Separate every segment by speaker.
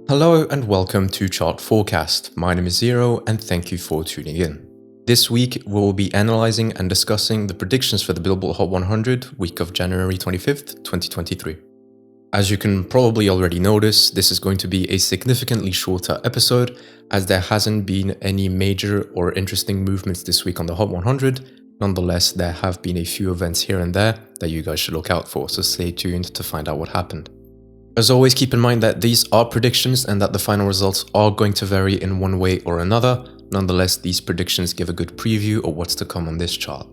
Speaker 1: Hello and welcome to Chart Forecast. My name is Zero and thank you for tuning in. This week we will be analyzing and discussing the predictions for the Billboard Hot 100 week of January 25th, 2023. As you can probably already notice, this is going to be a significantly shorter episode as there hasn't been any major or interesting movements this week on the Hot 100. Nonetheless, there have been a few events here and there that you guys should look out for, so stay tuned to find out what happened. As always, keep in mind that these are predictions and that the final results are going to vary in one way or another. Nonetheless, these predictions give a good preview of what's to come on this chart.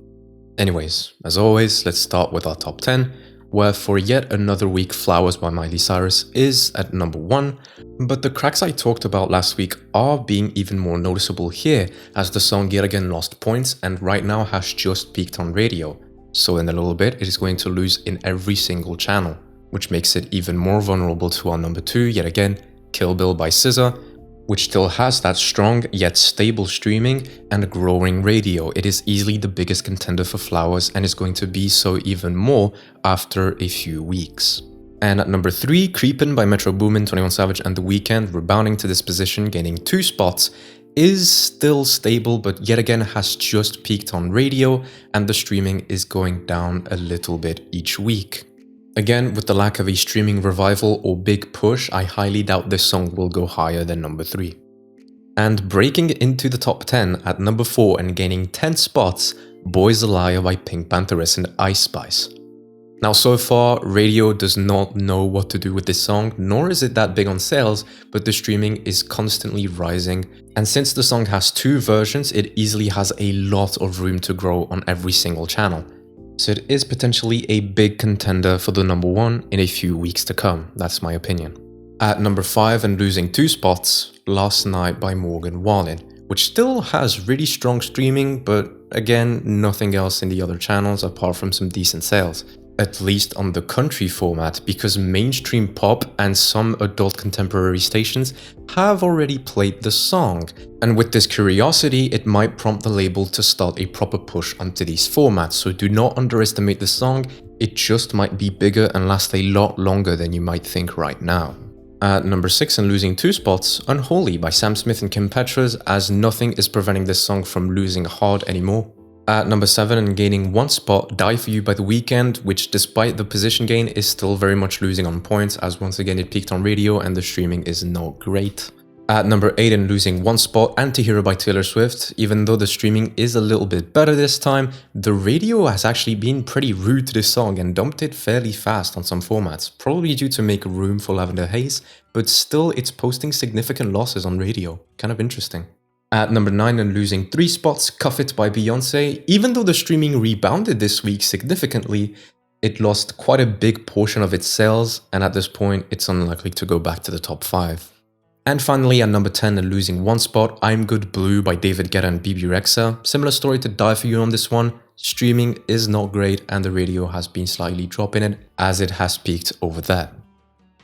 Speaker 1: Anyways, as always, let's start with our top 10, where for yet another week Flowers by Miley Cyrus is at number 1, but the cracks I talked about last week are being even more noticeable here as the song yet again lost points and right now has just peaked on radio. So in a little bit, it is going to lose in every single channel, which makes it even more vulnerable to our number 2, yet again, Kill Bill by SZA, which still has that strong yet stable streaming and growing radio. It is easily the biggest contender for Flowers and is going to be so even more after a few weeks. And at number 3, Creepin' by Metro Boomin, 21 Savage and The Weeknd, rebounding to this position, gaining 2 spots, is still stable but yet again has just peaked on radio and the streaming is going down a little bit each week. Again, with the lack of a streaming revival or big push, I highly doubt this song will go higher than number 3. And breaking into the top 10 at number 4 and gaining 10 spots, Boy's a Liar by Pink Pantheress and Ice Spice. Now so far, radio does not know what to do with this song, nor is it that big on sales, but the streaming is constantly rising. And since the song has 2 versions, it easily has a lot of room to grow on every single channel. So it is potentially a big contender for the number 1 in a few weeks to come, that's my opinion. At number 5 and losing 2 spots, Last Night by Morgan Wallen, which still has really strong streaming, but again, nothing else in the other channels apart from some decent sales. At least on the country format, because mainstream pop and some adult contemporary stations have already played the song. And with this curiosity, it might prompt the label to start a proper push onto these formats, so do not underestimate the song, it just might be bigger and last a lot longer than you might think right now. At number 6 and losing 2 spots, Unholy by Sam Smith and Kim Petras, as nothing is preventing this song from losing hard anymore. At number 7 and gaining 1 spot, Die For You by The Weeknd, which despite the position gain is still very much losing on points as once again it peaked on radio and the streaming is not great. At number 8 and losing 1 spot, Antihero by Taylor Swift. Even though the streaming is a little bit better this time, the radio has actually been pretty rude to this song and dumped it fairly fast on some formats, probably due to make room for Lavender Haze, but still it's posting significant losses on radio. Kind of interesting. At number 9 and losing 3 spots, Cuff It by Beyoncé. Even though the streaming rebounded this week significantly, it lost quite a big portion of its sales, and at this point, it's unlikely to go back to the top 5. And finally, at number 10 and losing 1 spot, I'm Good Blue by David Guetta and BB Rexa. Similar story to Die For You on this one. Streaming is not great, and the radio has been slightly dropping it as it has peaked over there.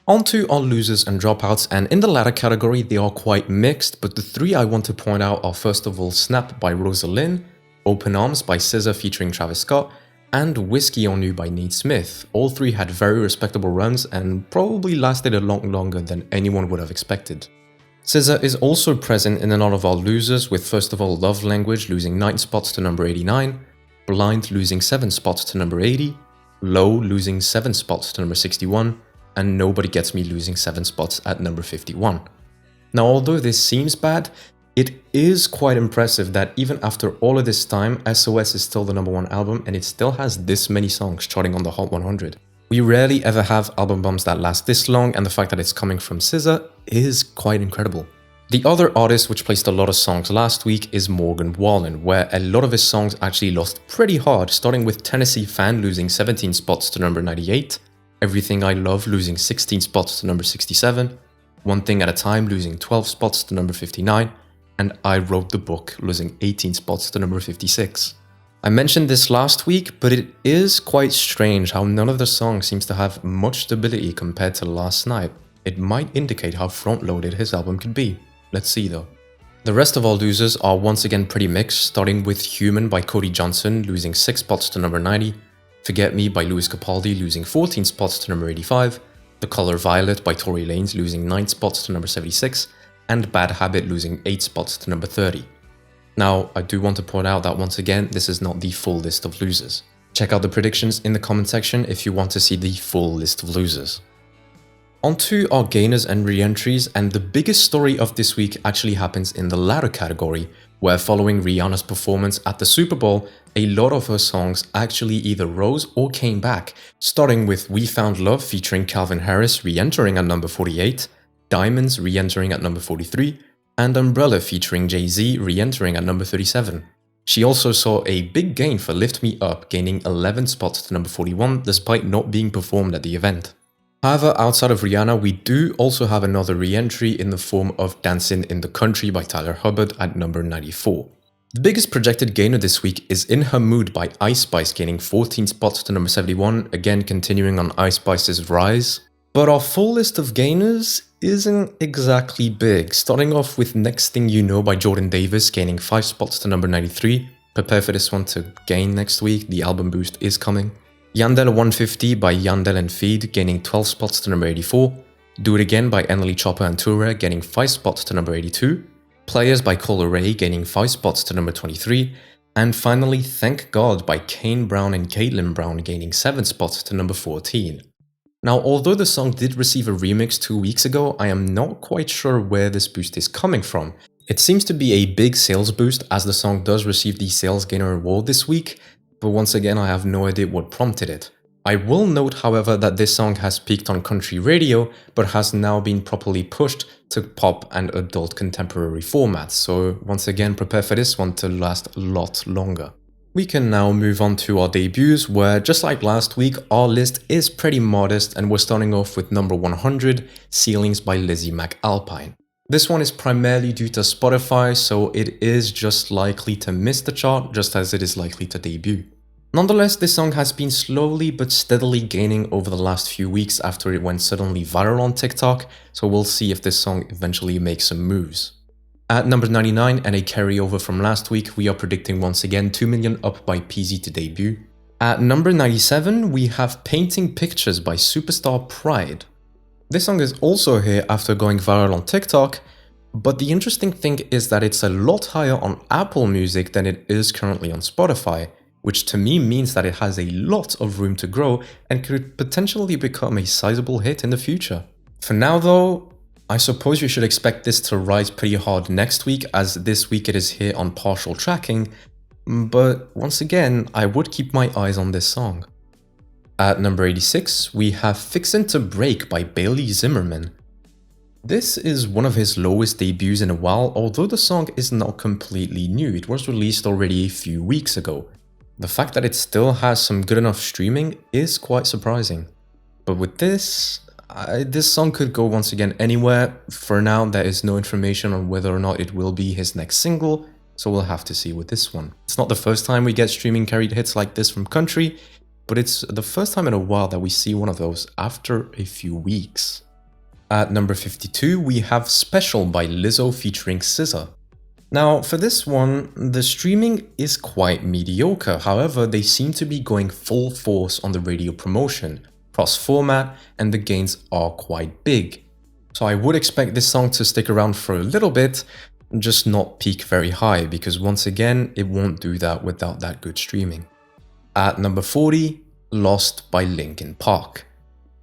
Speaker 1: On to our losers and dropouts, and in the latter category they are quite mixed, but the 3 I want to point out are first of all Snap by Rosalind, Open Arms by SZA featuring Travis Scott, and Whiskey On You by Nate Smith. All 3 had very respectable runs and probably lasted a lot longer than anyone would have expected. SZA is also present in a lot of our losers, with first of all Love Language losing 9 spots to number 89, Blind losing 7 spots to number 80, Low losing 7 spots to number 61, and Nobody Gets Me losing 7 spots at number 51. Now, although this seems bad, it is quite impressive that even after all of this time, SOS is still the number 1 album and it still has this many songs charting on the Hot 100. We rarely ever have album bombs that last this long, and the fact that it's coming from SZA is quite incredible. The other artist which placed a lot of songs last week is Morgan Wallen, where a lot of his songs actually lost pretty hard, starting with Tennessee Fan losing 17 spots to number 98, Everything I Love losing 16 spots to number 67, One Thing at a Time losing 12 spots to number 59, and I Wrote the Book losing 18 spots to number 56. I mentioned this last week, but it is quite strange how none of the songs seems to have much stability compared to Last Night. It might indicate how front-loaded his album could be. Let's see though. The rest of our losers are once again pretty mixed, starting with Human by Cody Johnson losing 6 spots to number 90, Forget Me by Lewis Capaldi losing 14 spots to number 85, The Color Violet by Tory Lanez losing 9 spots to number 76, and Bad Habit losing 8 spots to number 30. Now, I do want to point out that once again, this is not the full list of losers. Check out the predictions in the comment section if you want to see the full list of losers. On to our gainers and re-entries, and the biggest story of this week actually happens in the latter category, where following Rihanna's performance at the Super Bowl, a lot of her songs actually either rose or came back, starting with We Found Love featuring Calvin Harris re-entering at number 48, Diamonds re-entering at number 43, and Umbrella featuring Jay-Z re-entering at number 37. She also saw a big gain for Lift Me Up, gaining 11 spots to number 41 despite not being performed at the event. However, outside of Rihanna, we do also have another re-entry in the form of Dancing in the Country by Tyler Hubbard at number 94. The biggest projected gainer this week is In Her Mood by Ice Spice, gaining 14 spots to number 71, again continuing on Ice Spice's rise. But our full list of gainers isn't exactly big, starting off with Next Thing You Know by Jordan Davis, gaining 5 spots to number 93. Prepare for this one to gain next week, the album boost is coming. Yandel 150 by Yandel and Feed, gaining 12 spots to number 84. Do It Again by Emily Chopper and Touré, gaining 5 spots to number 82. Players by Cola Ray, gaining 5 spots to number 23. And finally, Thank God by Kane Brown and Caitlin Brown, gaining 7 spots to number 14. Now, although the song did receive a remix 2 weeks ago, I am not quite sure where this boost is coming from. It seems to be a big sales boost, as the song does receive the Sales Gainer Award this week, but once again I have no idea what prompted it. I will note, however, that this song has peaked on country radio, but has now been properly pushed to pop and adult contemporary formats, so once again prepare for this one to last a lot longer. We can now move on to our debuts, where just like last week, our list is pretty modest, and we're starting off with number 100, Ceilings by Lizzy McAlpine. This one is primarily due to Spotify, so it is just likely to miss the chart, just as it is likely to debut. Nonetheless, this song has been slowly but steadily gaining over the last few weeks after it went suddenly viral on TikTok, so we'll see if this song eventually makes some moves. At number 99, and a carryover from last week, we are predicting once again 2 Million Up by Peasy to debut. At number 97, we have Painting Pictures by Superstar Pride. This song is also here after going viral on TikTok, but the interesting thing is that it's a lot higher on Apple Music than it is currently on Spotify, which to me means that it has a lot of room to grow and could potentially become a sizable hit in the future. For now though, I suppose you should expect this to rise pretty hard next week, as this week it is here on partial tracking, but once again, I would keep my eyes on this song. At number 86, we have Fixin' to Break by Bailey Zimmerman. This is one of his lowest debuts in a while, although the song is not completely new, it was released already a few weeks ago. The fact that it still has some good enough streaming is quite surprising. But with this song could go once again anywhere. For now, there is no information on whether or not it will be his next single, so we'll have to see with this one. It's not the first time we get streaming carried hits like this from country, but it's the first time in a while that we see one of those after a few weeks. At number 52, we have Special by Lizzo featuring SZA. Now, for this one, the streaming is quite mediocre, however, they seem to be going full force on the radio promotion, cross-format, and the gains are quite big. So I would expect this song to stick around for a little bit, just not peak very high, because once again, it won't do that without that good streaming. At number 40, Lost by Linkin Park.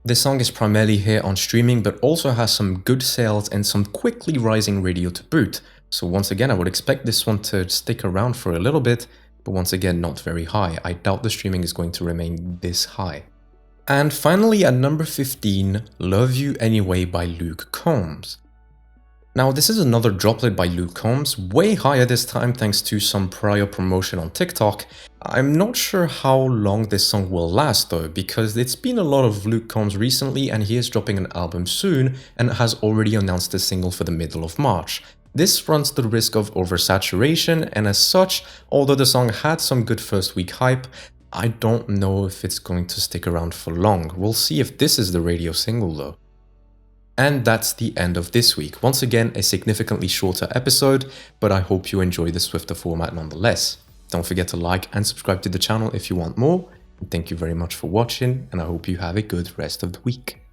Speaker 1: This song is primarily here on streaming, but also has some good sales and some quickly rising radio to boot. So once again, I would expect this one to stick around for a little bit, but once again, not very high. I doubt the streaming is going to remain this high. And finally, at number 15, Love You Anyway by Luke Combs. Now, this is another droplet by Luke Combs, way higher this time thanks to some prior promotion on TikTok. I'm not sure how long this song will last though, because it's been a lot of Luke Combs recently and he is dropping an album soon and has already announced a single for the middle of March. This runs the risk of oversaturation, and as such, although the song had some good first week hype, I don't know if it's going to stick around for long. We'll see if this is the radio single though. And that's the end of this week. Once again, a significantly shorter episode, but I hope you enjoy the swifter format nonetheless. Don't forget to like and subscribe to the channel if you want more. And thank you very much for watching, and I hope you have a good rest of the week.